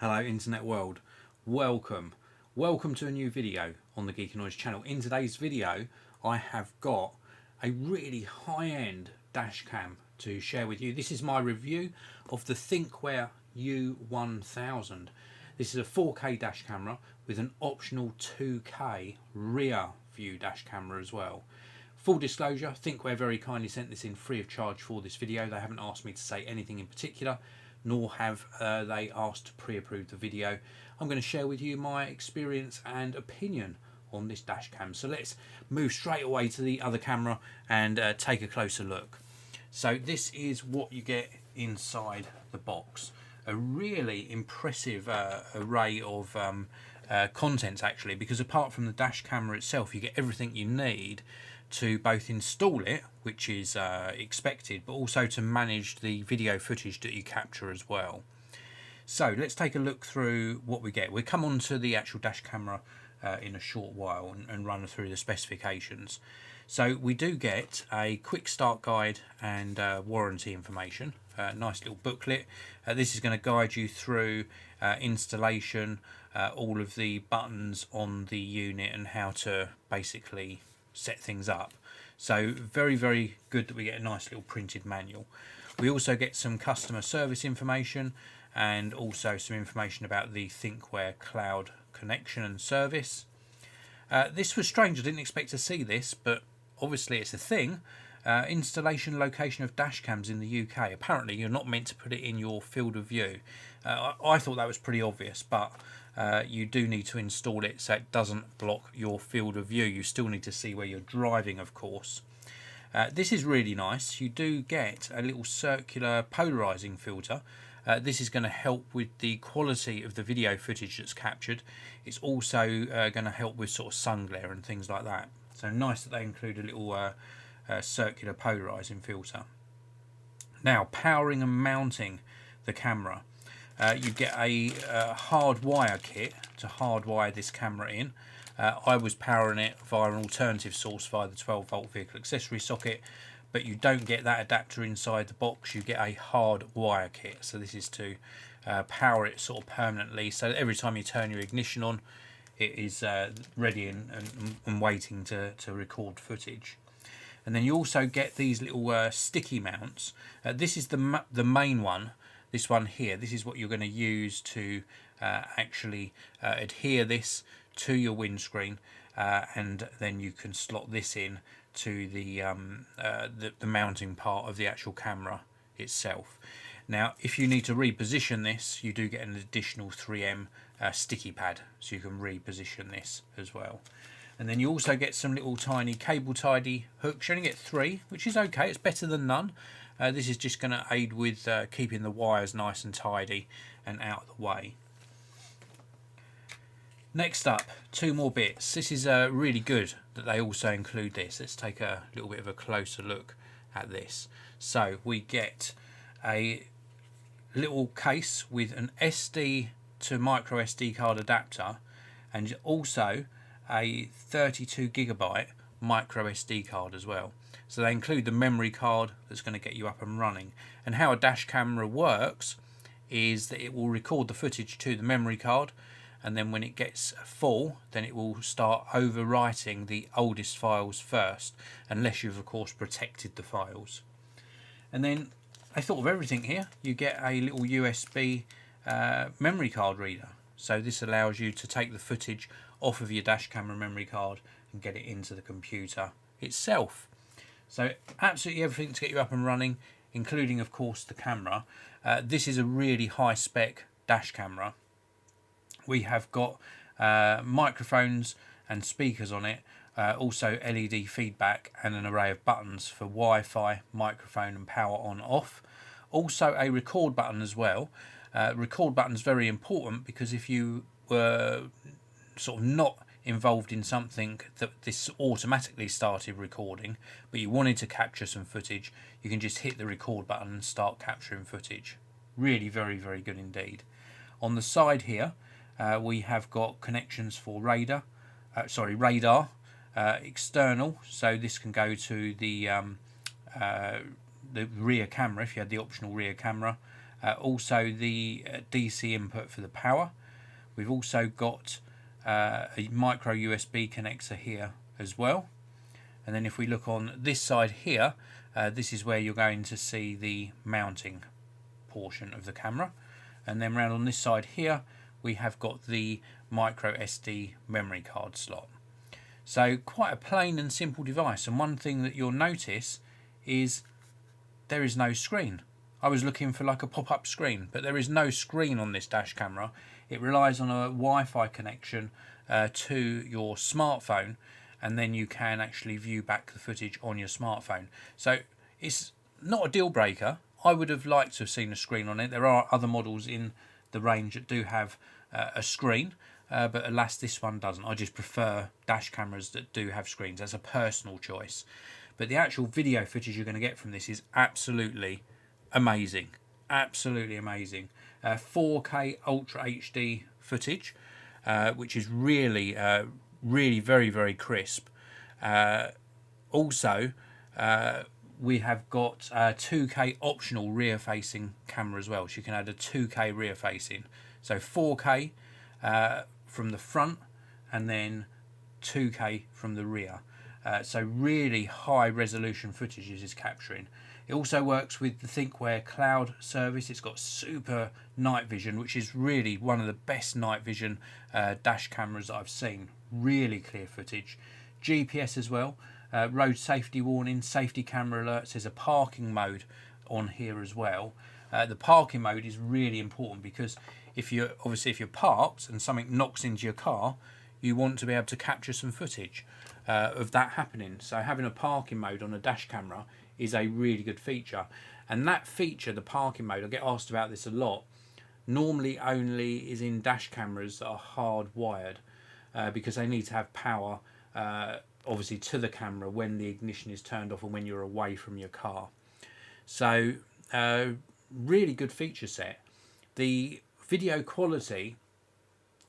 Hello internet world, welcome to a new video on the Geekanoids channel. In today's video I have got a really high-end dash cam to share with you. This is my review of the Thinkware U1000. This is a 4K dash camera with an optional 2K rear view dash camera as well. Full disclosure, Thinkware very kindly sent this in free of charge for this video. They haven't asked me to say anything in particular, nor have they asked to pre-approve the video. I'm going to share with you my experience and opinion on this dash cam. So let's move straight away to the other camera and take a closer look. So this is what you get inside the box. A really impressive array of contents actually, because apart from the dash camera itself, you get everything you need to both install it, which is expected, but also to manage the video footage that you capture as well. So let's take a look through what we get. We'll come on to the actual dash camera in a short while and run through the specifications. So we do get a quick start guide and warranty information, nice little booklet. This is going to guide you through installation, all of the buttons on the unit and how to basically set things up. So very good that we get a nice little printed manual. We also get some customer service information and also some information about the Thinkware cloud connection and service. This was strange, I didn't expect to see this, but obviously it's a thing. Installation location of dash cams in the UK. Apparently you're not meant to put it in your field of view. I thought that was pretty obvious, but you do need to install it so it doesn't block your field of view. You still need to see where you're driving, of course. This is really nice. You do get a little circular polarizing filter. This is going to help with the quality of the video footage that's captured. It's also going to help with sort of sun glare and things like that. So nice that they include a little circular polarizing filter. Now, powering and mounting the camera. You get a hard wire kit to hardwire this camera in. I was powering it via an alternative source via the 12-volt vehicle accessory socket, but you don't get that adapter inside the box. You get a hard wire kit. So this is to power it sort of permanently, so that every time you turn your ignition on, it is ready and waiting to record footage. And then you also get these little sticky mounts. This is the main one. This one here, this is what you're going to use to actually adhere this to your windscreen, and then you can slot this in to the mounting part of the actual camera itself. Now, if you need to reposition this, you do get an additional 3M sticky pad, so you can reposition this as well. And then you also get some little tiny cable tidy hooks. You only get 3, which is okay. It's better than none. This is just going to aid with keeping the wires nice and tidy and out of the way. Next up, 2 more bits. This is really good that they also include this. Let's take a little bit of a closer look at this. So we get a little case with an SD to micro SD card adapter, and also a 32GB micro SD card as well. So they include the memory card that's going to get you up and running. And how a dash camera works is that it will record the footage to the memory card, and then when it gets full, then it will start overwriting the oldest files first, unless you've of course protected the files. And then I thought of everything here. You get a little USB memory card reader. So this allows you to take the footage off of your dash camera memory card and get it into the computer itself. So absolutely everything to get you up and running, including of course the camera. This is a really high spec dash camera. We have got microphones and speakers on it, also LED feedback and an array of buttons for Wi-Fi, microphone and power on off. Also a record button as well. Record button is very important, because if you were sort of not involved in something that this automatically started recording, but you wanted to capture some footage, you can just hit the record button and start capturing footage. Really very good indeed. On the side here, we have got connections for radar, external, so this can go to the rear camera if you had the optional rear camera, Also the DC input for the power. We've also got a micro USB connector here as well. And then if we look on this side here, this is where you're going to see the mounting portion of the camera. And then round on this side here, we have got the micro SD memory card slot. So quite a plain and simple device. And one thing that you'll notice is there is no screen. I was looking for like a pop-up screen, but there is no screen on this dash camera. It relies on a Wi-Fi connection to your smartphone, and then you can actually view back the footage on your smartphone. So it's not a deal breaker. I would have liked to have seen a screen on it. There are other models in the range that do have a screen, but alas, this one doesn't. I just prefer dash cameras that do have screens. That's a personal choice. But the actual video footage you're going to get from this is absolutely amazing. Absolutely amazing. 4K Ultra HD footage, which is really, really very, very crisp. Also, we have got 2K optional rear-facing camera as well. So you can add a 2K rear-facing. So 4K from the front, and then 2K from the rear. So really high resolution footage this is capturing. It also works with the Thinkware cloud service. It's got super night vision, which is really one of the best night vision dash cameras that I've seen. Really clear footage. GPS as well. Road safety warning, safety camera alerts. There's a parking mode on here as well. The parking mode is really important because if you're parked and something knocks into your car, you want to be able to capture some footage of that happening. So having a parking mode on a dash camera is a really good feature. And that feature, the parking mode, I get asked about this a lot, normally only is in dash cameras that are hardwired because they need to have power obviously to the camera when the ignition is turned off and when you're away from your car. So really good feature set. The video quality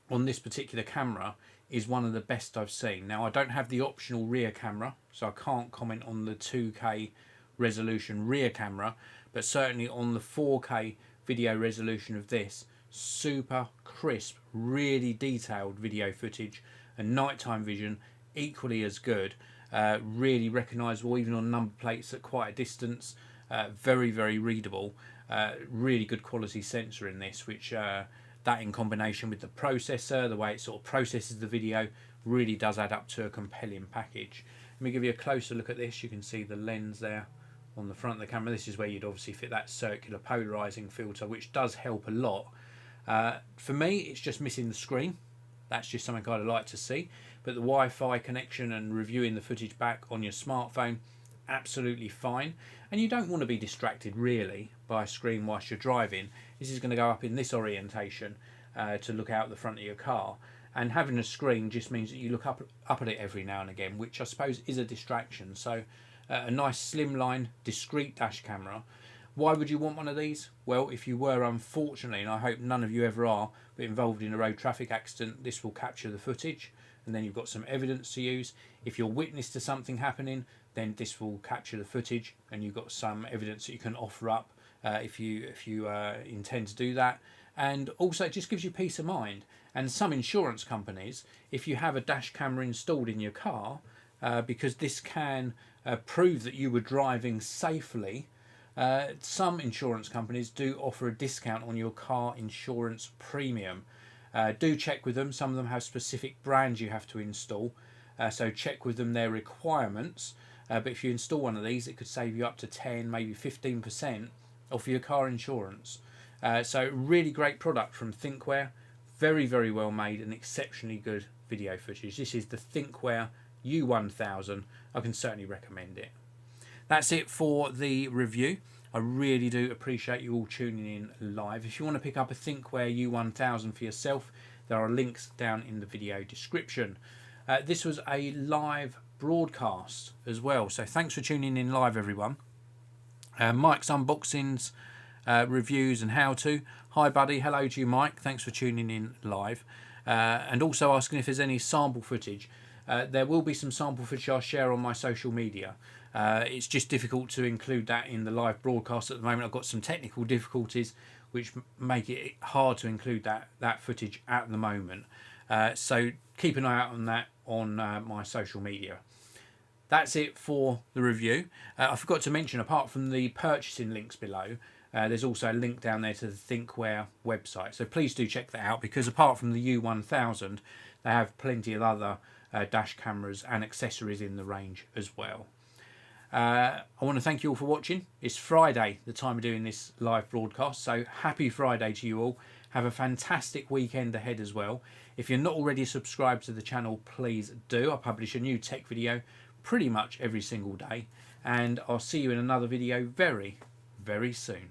on this particular camera is one of the best I've seen. Now I don't have the optional rear camera, so I can't comment on the 2K resolution rear camera, but certainly on the 4K video resolution of this, super crisp, really detailed video footage, and nighttime vision equally as good. Really recognisable even on number plates at quite a distance. Very, very readable. Really good quality sensor in this, which that in combination with the processor, the way it sort of processes the video, really does add up to a compelling package. Let me give you a closer look at this. You can see the lens there on the front of the camera. This is where you'd obviously fit that circular polarizing filter, which does help a lot. For me, it's just missing the screen. That's just something I'd like to see. But the Wi-Fi connection and reviewing the footage back on your smartphone, absolutely fine. And you don't want to be distracted really by a screen whilst you're driving. This is going to go up in this orientation to look out the front of your car. And having a screen just means that you look up at it every now and again, which I suppose is a distraction. So a nice slimline, discreet dash camera. Why would you want one of these? Well, if you were, unfortunately, and I hope none of you ever are, but involved in a road traffic accident, this will capture the footage, and then you've got some evidence to use. If you're witness to something happening, then this will capture the footage, and you've got some evidence that you can offer up if you intend to do that. And also, it just gives you peace of mind. And some insurance companies, if you have a dash camera installed in your car, because this can prove that you were driving safely, some insurance companies do offer a discount on your car insurance premium. Do check with them. Some of them have specific brands you have to install, so check with them their requirements. But if you install one of these, it could save you up to 10, maybe 15% off your car insurance. So really great product from Thinkware. Very, very well made and exceptionally good video footage. This is the Thinkware U1000. I can certainly recommend it. That's it for the review. I really do appreciate you all tuning in live. If you want to pick up a Thinkware U1000 for yourself, there are links down in the video description. This was a live broadcast as well, so thanks for tuning in live, everyone. Mike's Unboxings, reviews and how-to. Hi buddy, hello to you Mike, thanks for tuning in live. And also asking if there's any sample footage. There will be some sample footage I'll share on my social media. It's just difficult to include that in the live broadcast at the moment. I've got some technical difficulties which make it hard to include that footage at the moment. So keep an eye out on that on my social media. That's it for the review. I forgot to mention, apart from the purchasing links below, there's also a link down there to the Thinkware website. So please do check that out, because apart from the U1000, they have plenty of other dash cameras and accessories in the range as well. I want to thank you all for watching. It's Friday, the time of doing this live broadcast, so happy Friday to you all. Have a fantastic weekend ahead as well. If you're not already subscribed to the channel, please do. I publish a new tech video pretty much every single day, and I'll see you in another video very, very soon.